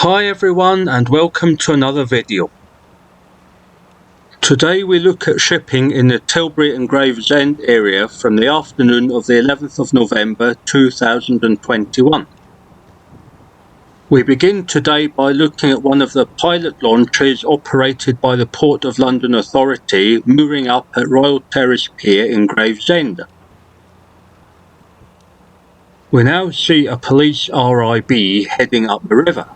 Hi everyone and welcome to another video. Today we look at shipping in the Tilbury and Gravesend area from the afternoon of the 11th of November 2021. We begin today by looking at one of the pilot launches operated by the Port of London Authority mooring up at Royal Terrace Pier in Gravesend. We now see a police RIB heading up the river.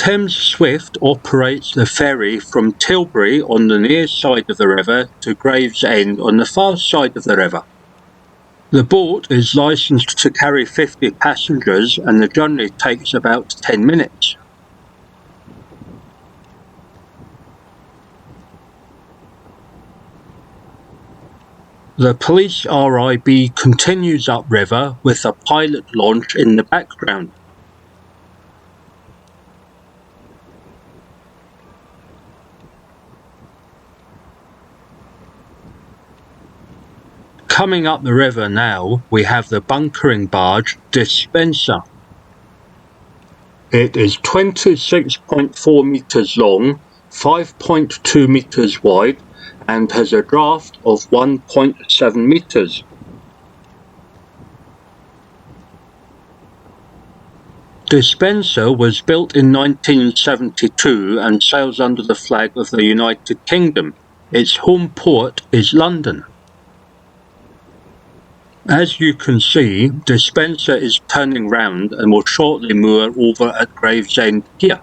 Thames Swift operates the ferry from Tilbury on the near side of the river to Gravesend on the far side of the river. The boat is licensed to carry 50 passengers and the journey takes about 10 minutes. The police RIB continues upriver with a pilot launch in the background. Coming up the river now, we have the bunkering barge Dispenser. It is 26.4 metres long, 5.2 metres wide, and has a draft of 1.7 metres. Dispenser was built in 1972 and sails under the flag of the United Kingdom. Its home port is London. As you can see, Dispenser is turning round and will shortly moor over at Gravesend Pier.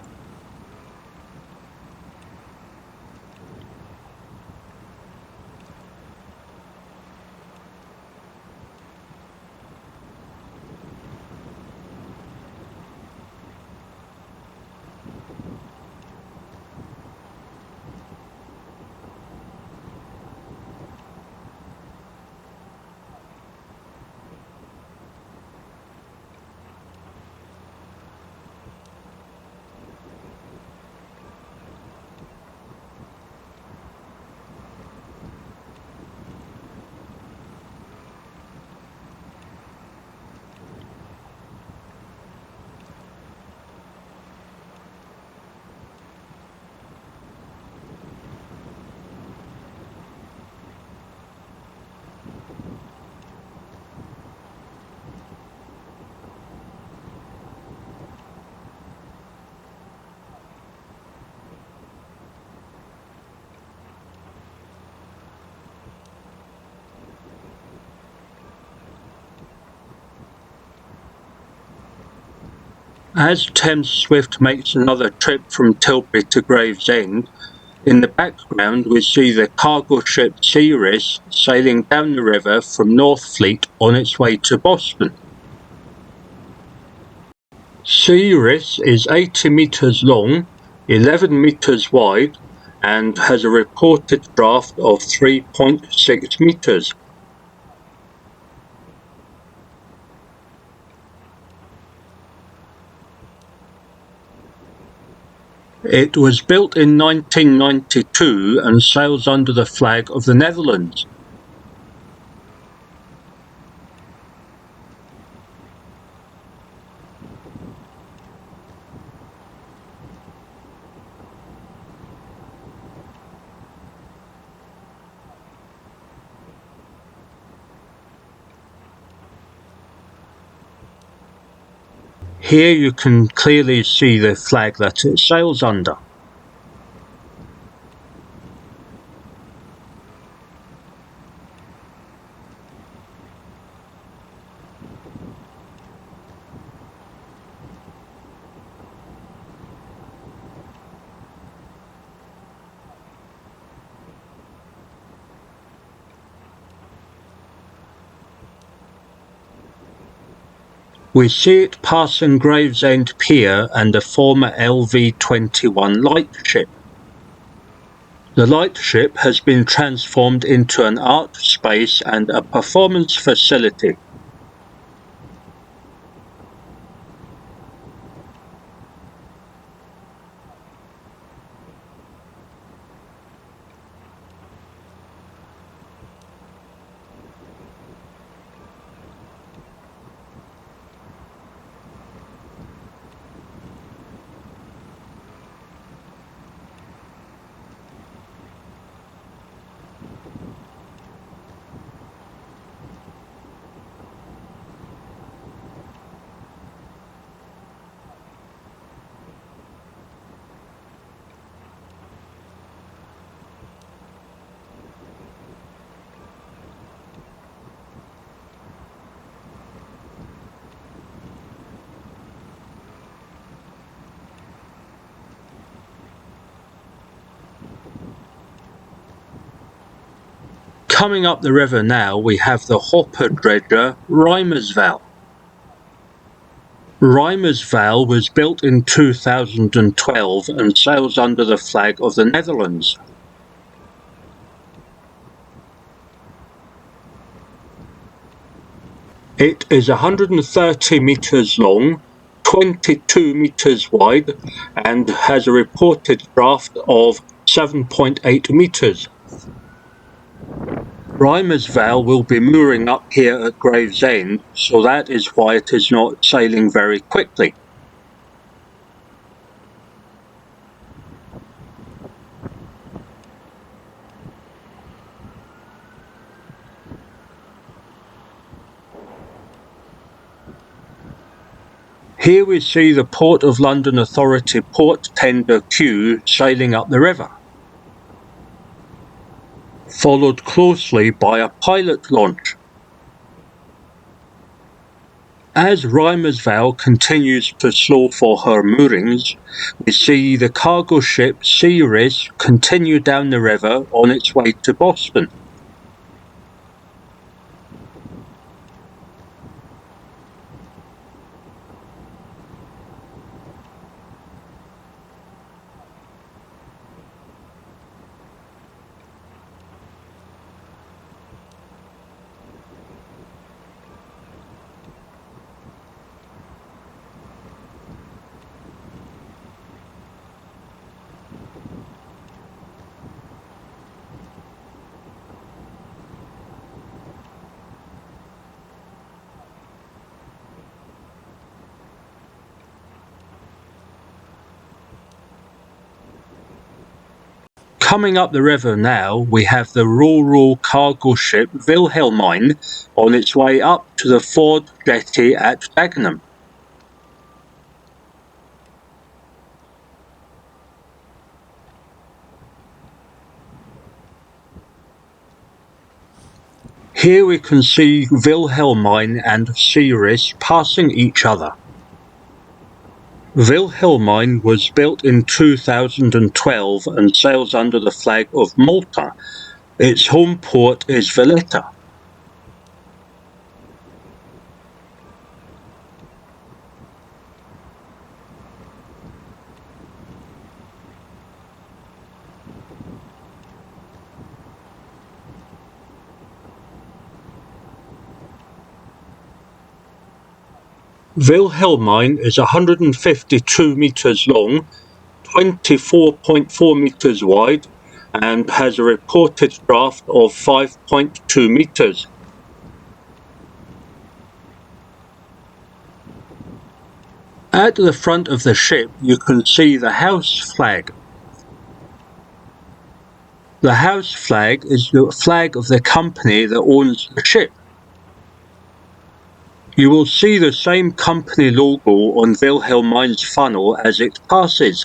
As Thames Swift makes another trip from Tilbury to Gravesend, in the background we see the cargo ship Terrace sailing down the river from Northfleet on its way to Boston. Terrace is 80 metres long, 11 metres wide, and has a reported draft of 3.6 metres. It was built in 1992 and sails under the flag of the Netherlands. Here you can clearly see the flag that it sails under. We see it passing Gravesend Pier and a former LV-21 lightship. The lightship has been transformed into an art space and a performance facility. Coming up the river now, we have the hopper dredger REIMERSWAAL. REIMERSWAAL was built in 2012 and sails under the flag of the Netherlands. It is 130 metres long, 22 metres wide, and has a reported draft of 7.8 metres. REIMERSWAAL will be mooring up here at Gravesend, so that is why it is not sailing very quickly. Here we see the Port of London Authority port tender queue sailing up the river, followed closely by a pilot launch. As REIMERSWAAL continues to slow for her moorings, we see the cargo ship Terrace continue down the river on its way to Boston. Coming up the river now, we have the RoRo cargo ship WILHELMINE on its way up to the Ford jetty at Dagenham. Here we can see WILHELMINE and Terrace passing each other. WILHELMINE was built in 2012 and sails under the flag of Malta. Its home port is Valletta. WILHELMINE is 152 metres long, 24.4 metres wide, and has a reported draft of 5.2 metres. At the front of the ship you can see the house flag. The house flag is the flag of the company that owns the ship. You will see the same company logo on WILHELMINE's funnel as it passes.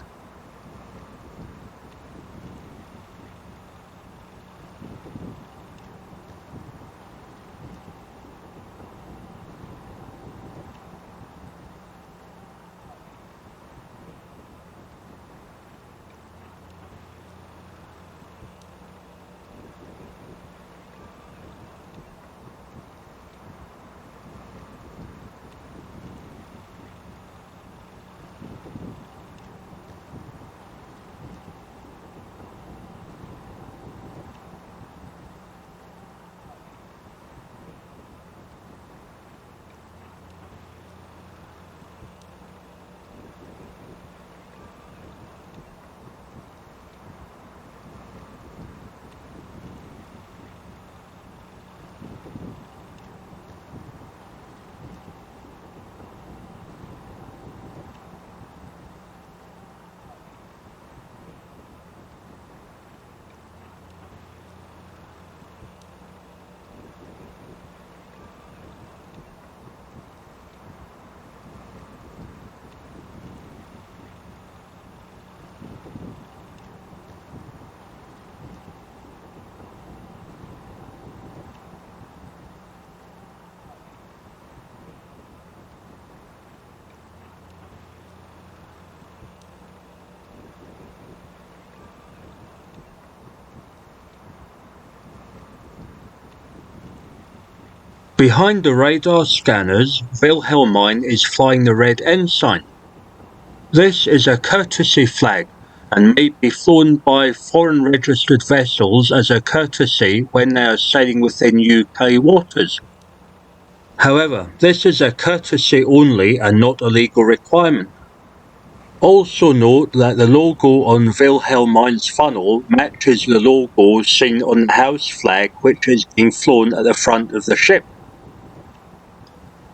Behind the radar scanners, Wilhelmine is flying the red ensign. This is a courtesy flag and may be flown by foreign registered vessels as a courtesy when they are sailing within UK waters. However, this is a courtesy only and not a legal requirement. Also note that the logo on Wilhelmine's funnel matches the logo seen on the house flag which is being flown at the front of the ship.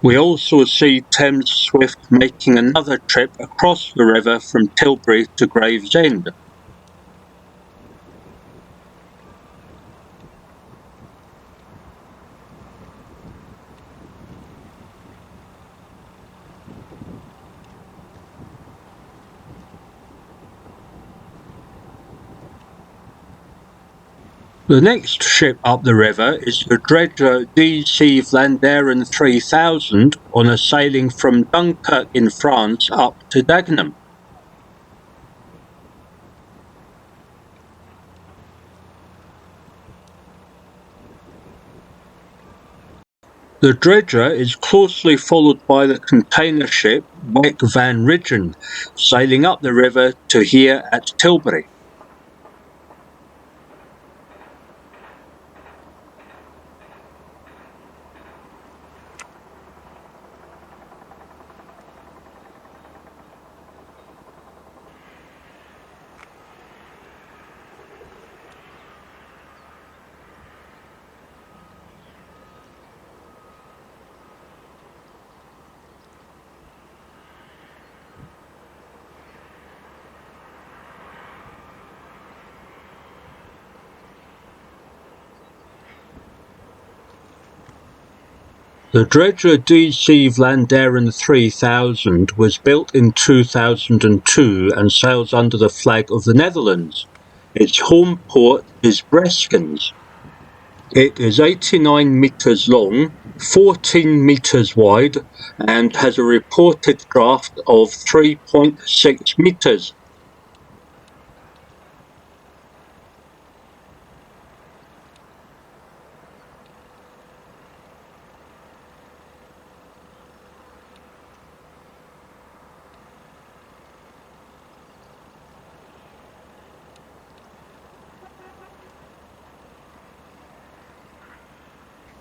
We also see Thames Swift making another trip across the river from Tilbury to Gravesend. The next ship up the river is the Dredger DC VLAANDEREN 3000 on a sailing from Dunkirk in France up to Dagenham. The Dredger is closely followed by the container ship WEC VAN RIJN, sailing up the river to here at Tilbury. The Dredger DC VLAANDEREN 3000 was built in 2002 and sails under the flag of the Netherlands. Its home port is Breskens. It is 89 metres long, 14 metres wide, and has a reported draft of 3.6 metres.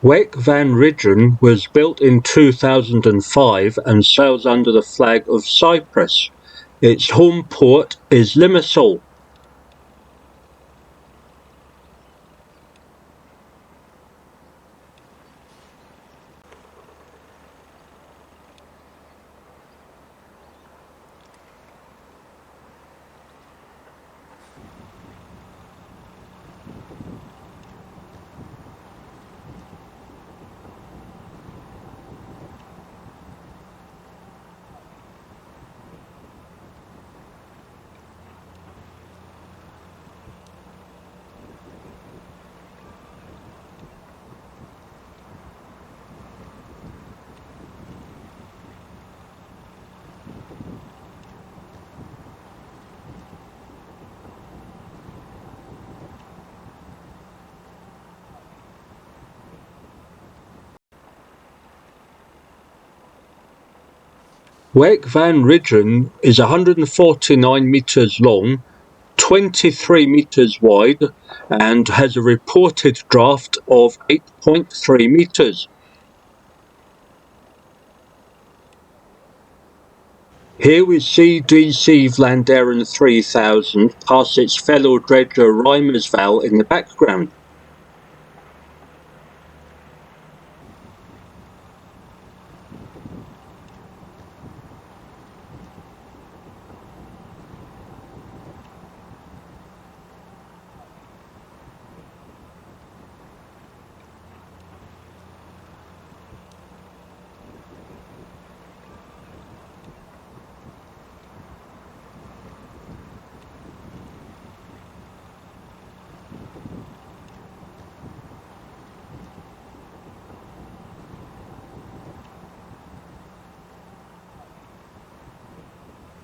WEC VAN RIJN was built in 2005 and sails under the flag of Cyprus. Its home port is Limassol. WEC VAN RIJN is 149 metres long, 23 metres wide, and has a reported draft of 8.3 metres. Here we see DC VLAANDEREN 3000 pass its fellow dredger REIMERSWAAL in the background.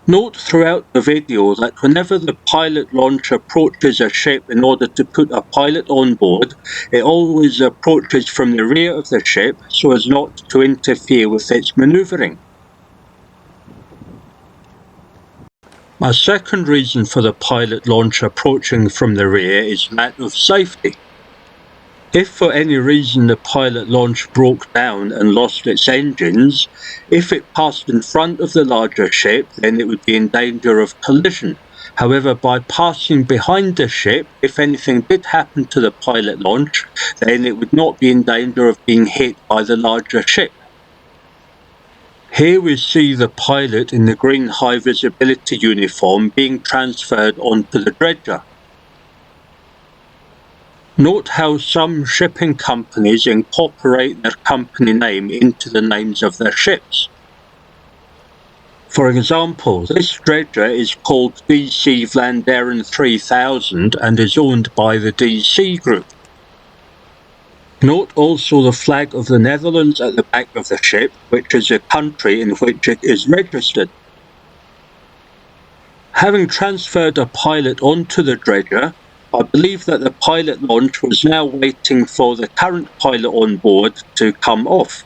Note throughout the video that whenever the pilot launch approaches a ship in order to put a pilot on board, it always approaches from the rear of the ship so as not to interfere with its manoeuvring. A second reason for the pilot launch approaching from the rear is that of safety. If for any reason the pilot launch broke down and lost its engines, if it passed in front of the larger ship, then it would be in danger of collision. However, by passing behind the ship, if anything did happen to the pilot launch, then it would not be in danger of being hit by the larger ship. Here we see the pilot in the green high visibility uniform being transferred onto the dredger. Note how some shipping companies incorporate their company name into the names of their ships. For example, this dredger is called DC VLAANDEREN 3000 and is owned by the DC Group. Note also the flag of the Netherlands at the back of the ship, which is the country in which it is registered. Having transferred a pilot onto the dredger, I believe that the pilot launch was now waiting for the current pilot on board to come off.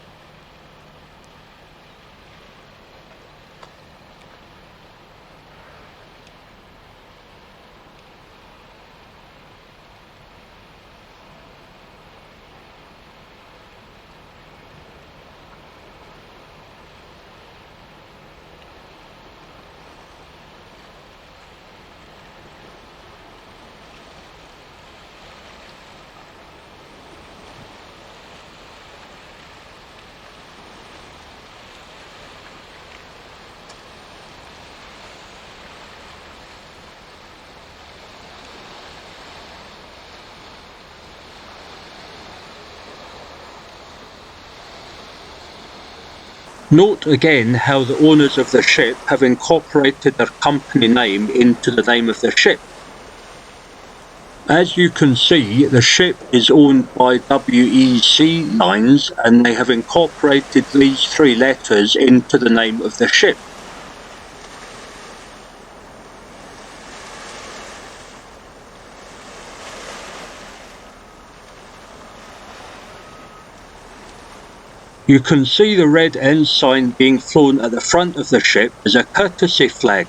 Note again how the owners of the ship have incorporated their company name into the name of the ship. As you can see, the ship is owned by WEC Lines and they have incorporated these three letters into the name of the ship. You can see the red ensign being flown at the front of the ship as a courtesy flag.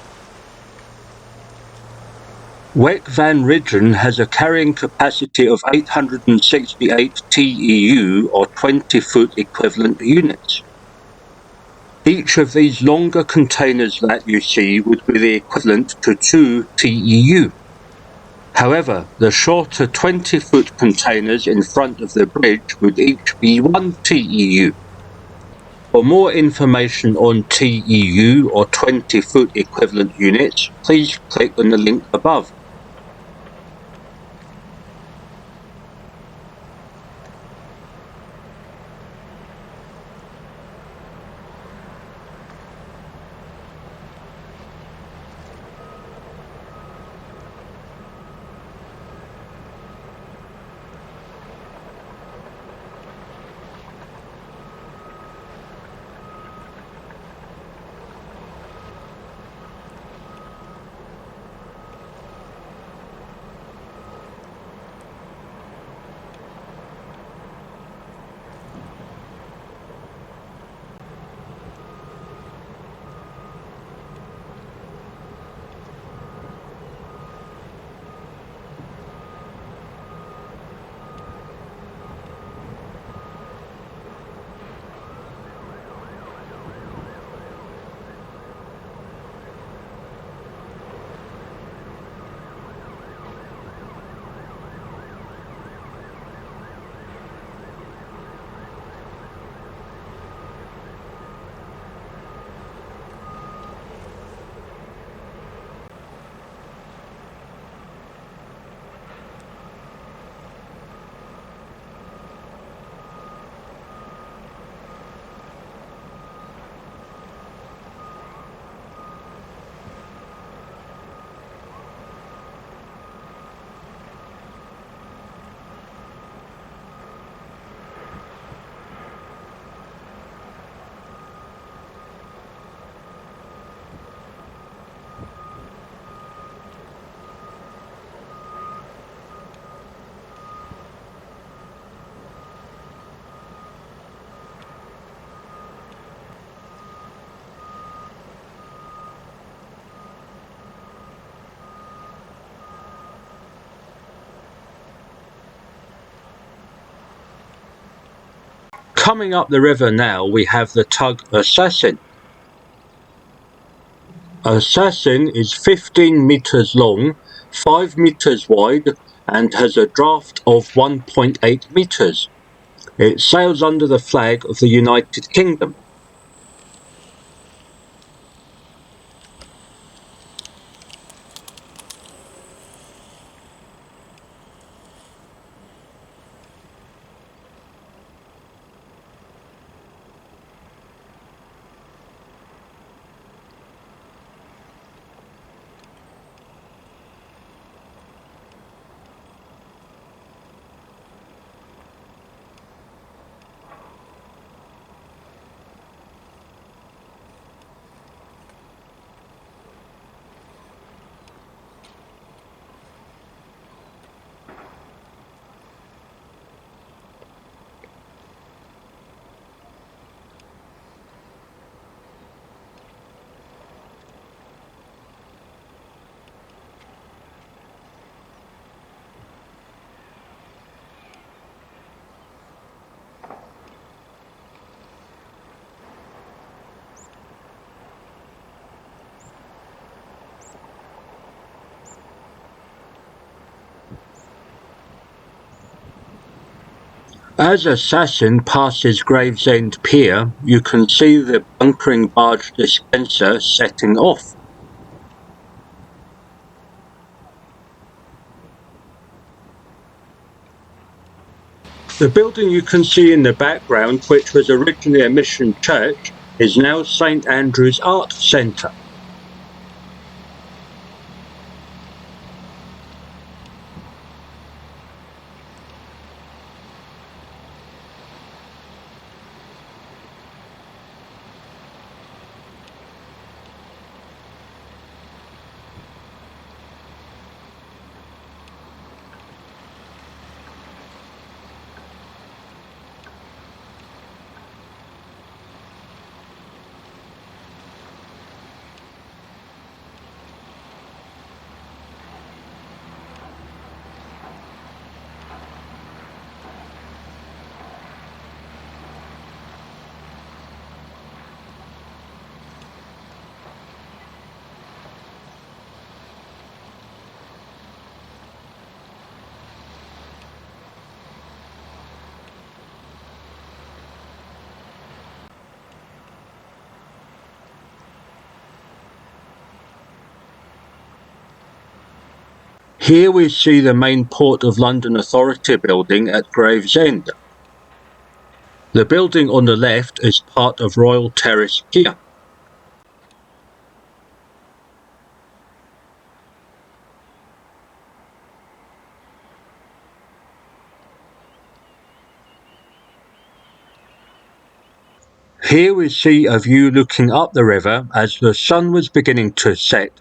WEC VAN RIJN has a carrying capacity of 868 TEU or 20-foot equivalent units. Each of these longer containers that you see would be the equivalent to 2 TEU. However, the shorter 20-foot containers in front of the bridge would each be 1 TEU. For more information on TEU or 20-foot equivalent units, please click on the link above. Coming up the river now, we have the tug Assassin. Assassin is 15 metres long, 5 metres wide, and has a draft of 1.8 metres. It sails under the flag of the United Kingdom. As Assassin passes Gravesend Pier, you can see the bunkering barge Dispenser setting off. The building you can see in the background, which was originally a mission church, is now St Andrew's Art Centre. Here we see the main Port of London Authority building at Gravesend. The building on the left is part of Royal Terrace Pier. Here we see a view looking up the river as the sun was beginning to set.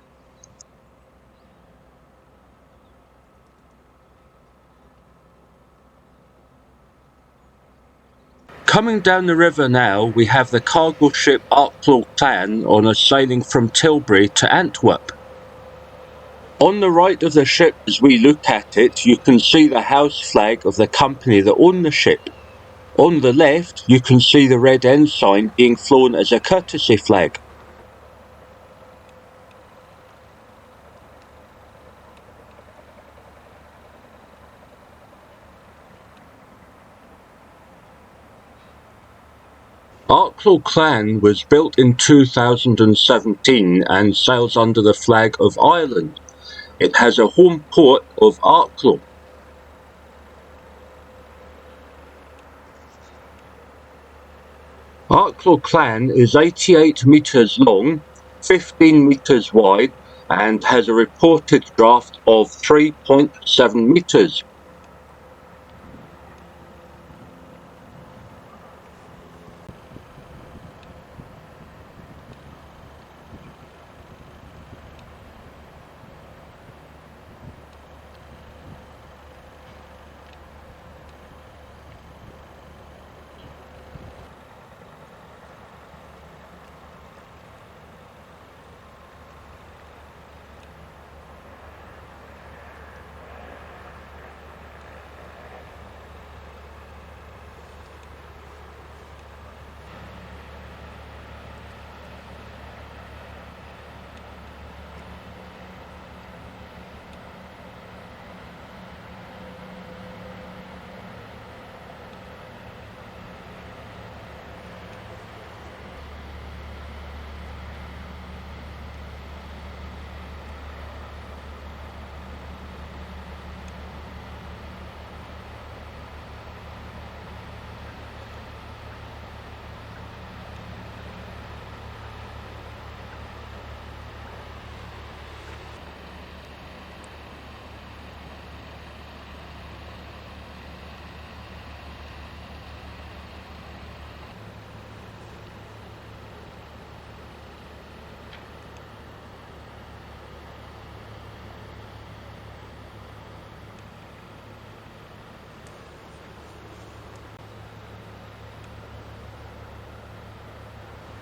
Coming down the river now, we have the cargo ship ARKLOW CLAN on a sailing from Tilbury to Antwerp. On the right of the ship as we look at it, you can see the house flag of the company that own the ship. On the left, you can see the red ensign being flown as a courtesy flag. ARKLOW CLAN was built in 2017 and sails under the flag of Ireland. It has a home port of Arklow. ARKLOW CLAN is 88 metres long, 15 metres wide, and has a reported draft of 3.7 metres.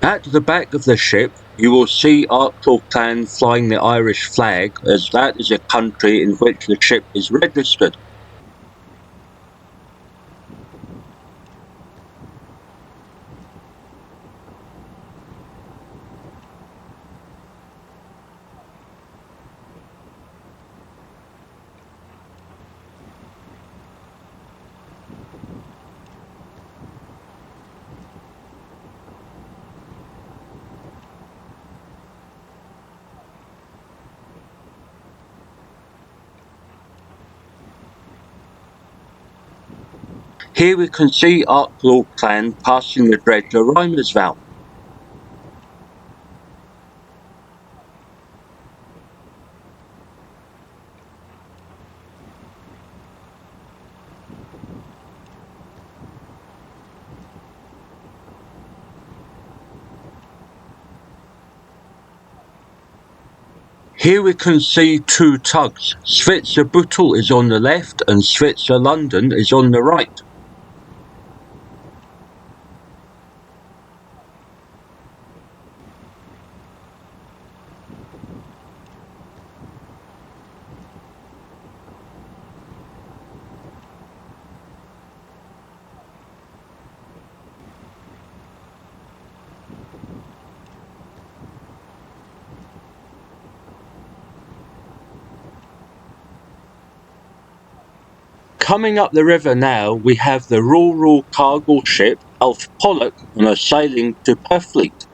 At the back of the ship, you will see ARKLOW CLAN flying the Irish flag, as that is a country in which the ship is registered. Here we can see ARKLOW CLAN passing the Dredger REIMERSWAAL. Here we can see two tugs. SVITZER BOOTLE is on the left and SVITZER London is on the right. Coming up the river now, we have the RoRo cargo ship ALF POLLAK on a sailing to Purfleet.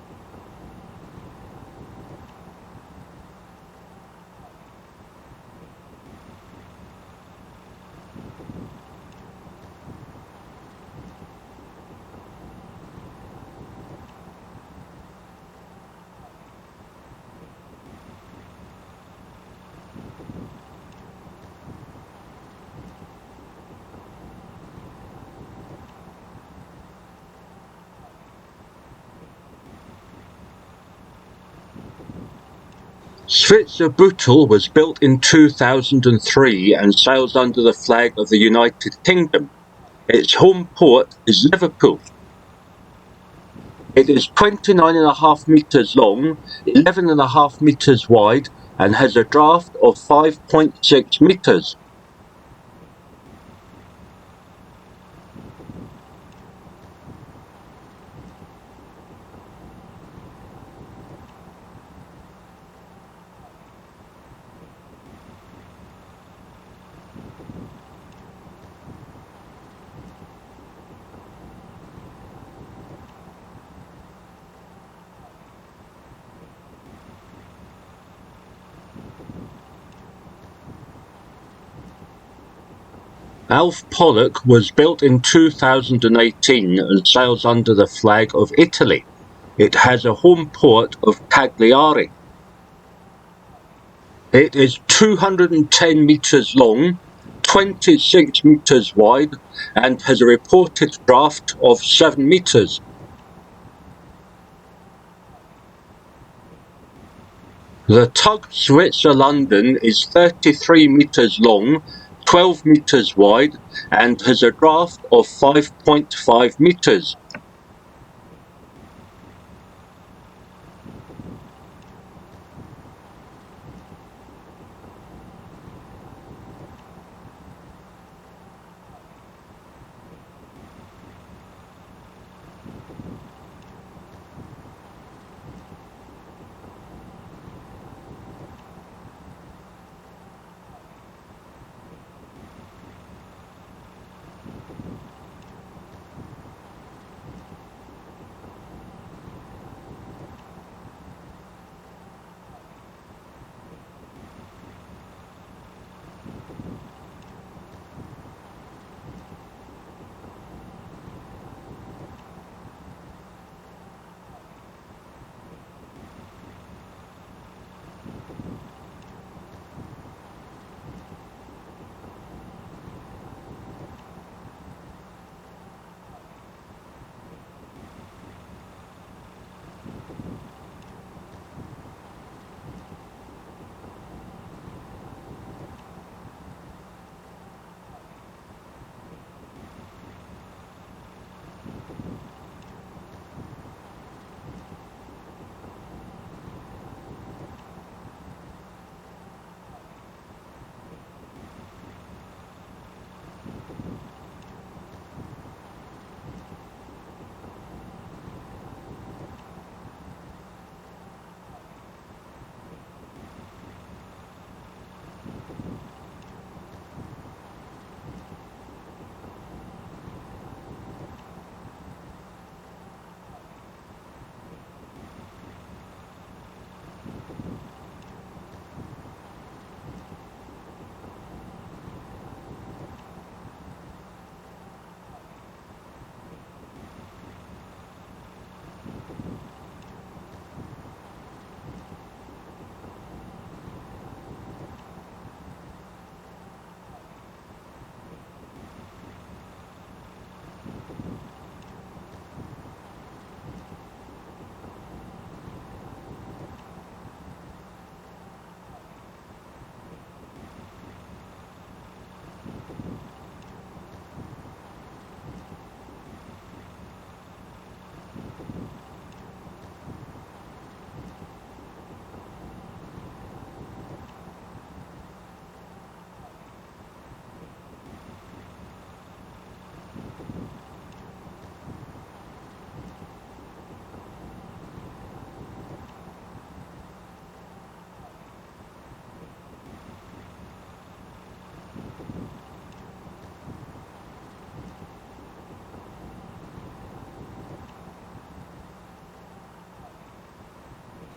SVITZER BOOTLE was built in 2003 and sails under the flag of the United Kingdom. Its home port is Liverpool. It is 29.5 metres long, 11.5 metres wide, and has a draft of 5.6 metres. ALF POLLAK was built in 2018 and sails under the flag of Italy. It has a home port of Cagliari. It is 210 metres long, 26 metres wide, and has a reported draft of 7 metres. The tug SVITZER London is 33 metres long, 12 metres wide, and has a draft of 5.5 metres.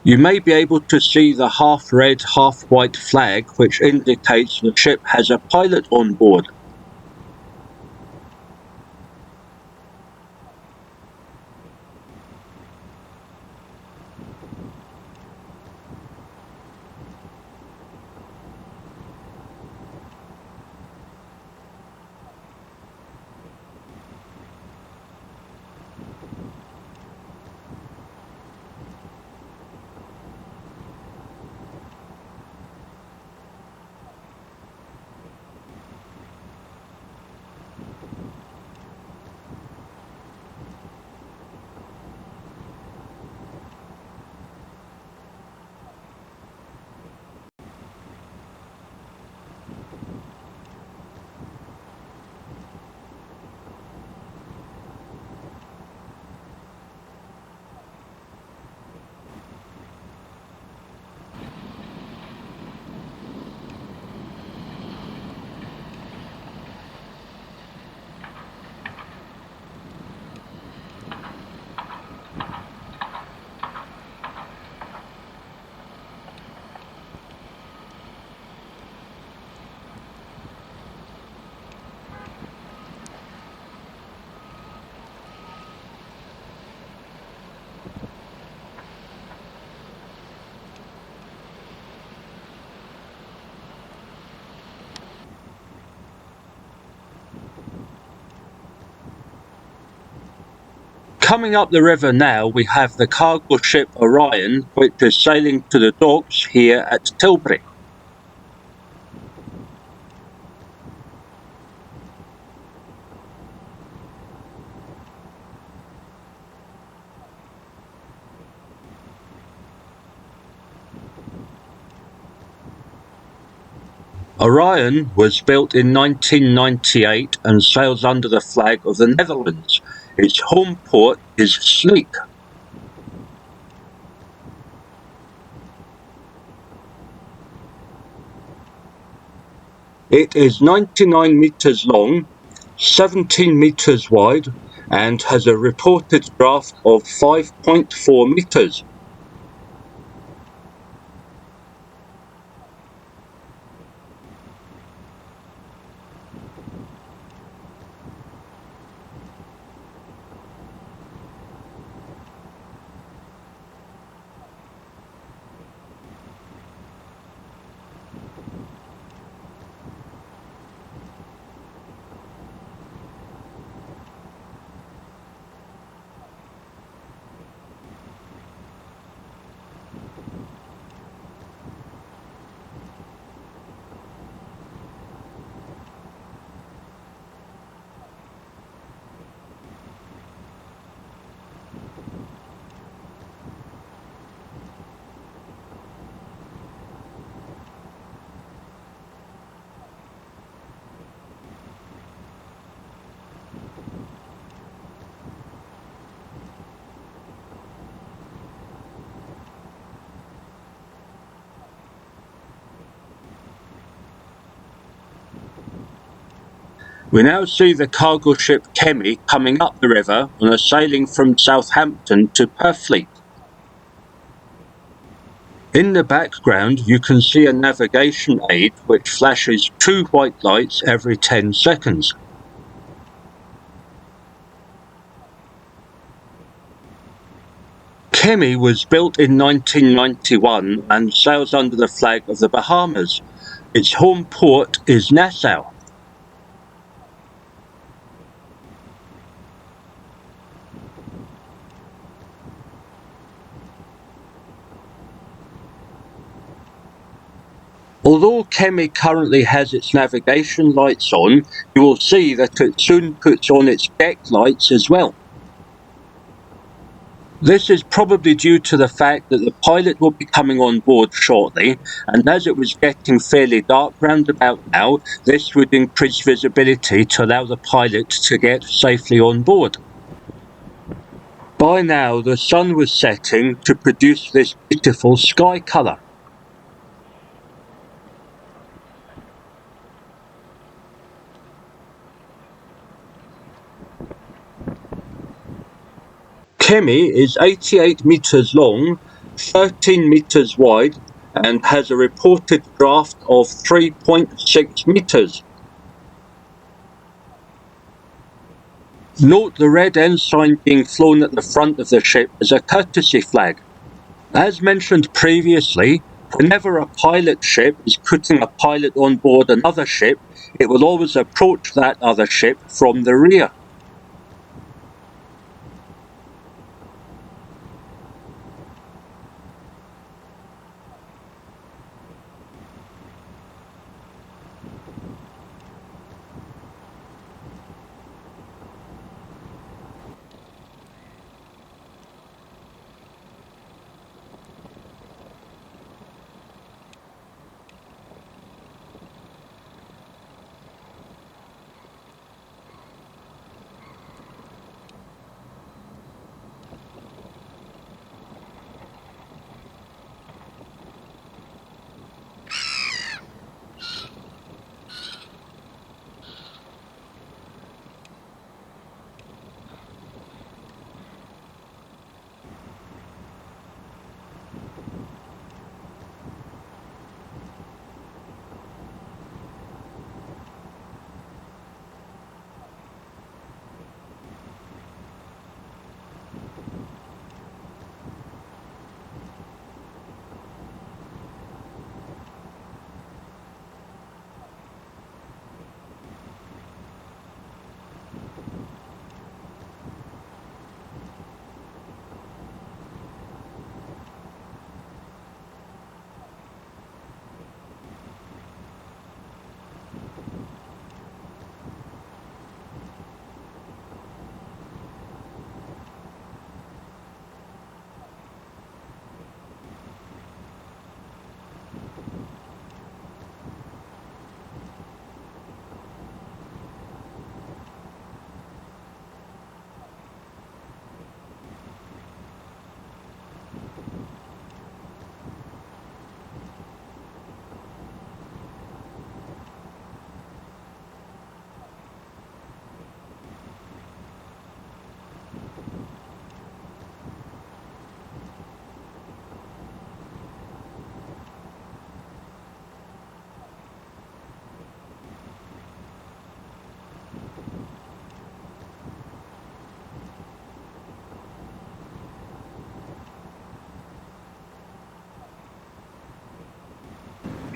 You may be able to see the half red, half white flag, which indicates the ship has a pilot on board. Coming up the river now, we have the cargo ship ORION, which is sailing to the docks here at Tilbury. ORION was built in 1998 and sails under the flag of the Netherlands. Its home port is Sleek. It is 99 meters long, 17 meters wide, and has a reported draft of 5.4 meters. We now see the cargo ship CEMI coming up the river and are sailing from Southampton to Purfleet. In the background you can see a navigation aid which flashes 2 white lights every 10 seconds. CEMI was built in 1991 and sails under the flag of the Bahamas. Its home port is Nassau. Although CEMI currently has its navigation lights on, you will see that it soon puts on its deck lights as well. This is probably due to the fact that the pilot will be coming on board shortly, and as it was getting fairly dark round about now, this would increase visibility to allow the pilot to get safely on board. By now the sun was setting to produce this beautiful sky colour. CEMI is 88 meters long, 13 metres wide and has a reported draft of 3.6 metres. Note the red ensign being flown at the front of the ship is a courtesy flag. As mentioned previously, whenever a pilot ship is putting a pilot on board another ship, it will always approach that other ship from the rear.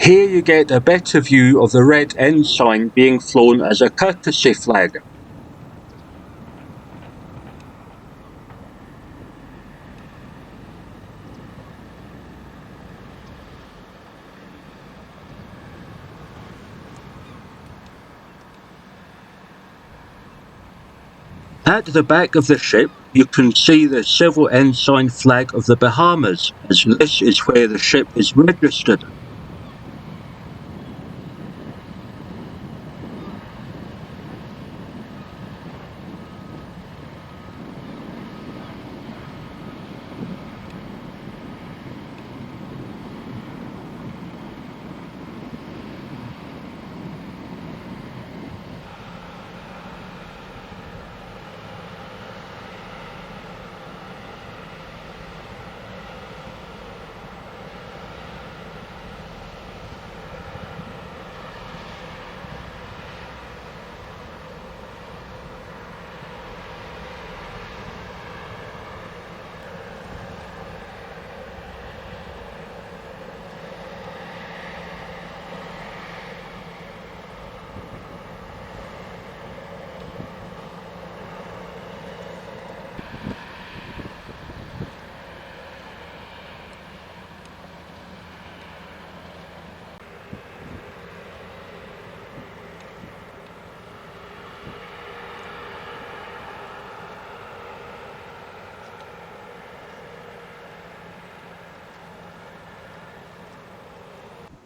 Here you get a better view of the red ensign being flown as a courtesy flag. At the back of the ship, you can see the civil ensign flag of the Bahamas, as this is where the ship is registered.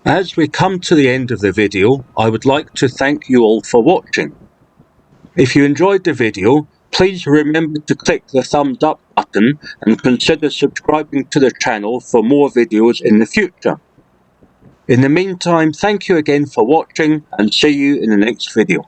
As we come to the end of the video, I would like to thank you all for watching. If you enjoyed the video, please remember to click the thumbs up button and consider subscribing to the channel for more videos in the future. In the meantime, thank you again for watching and see you in the next video.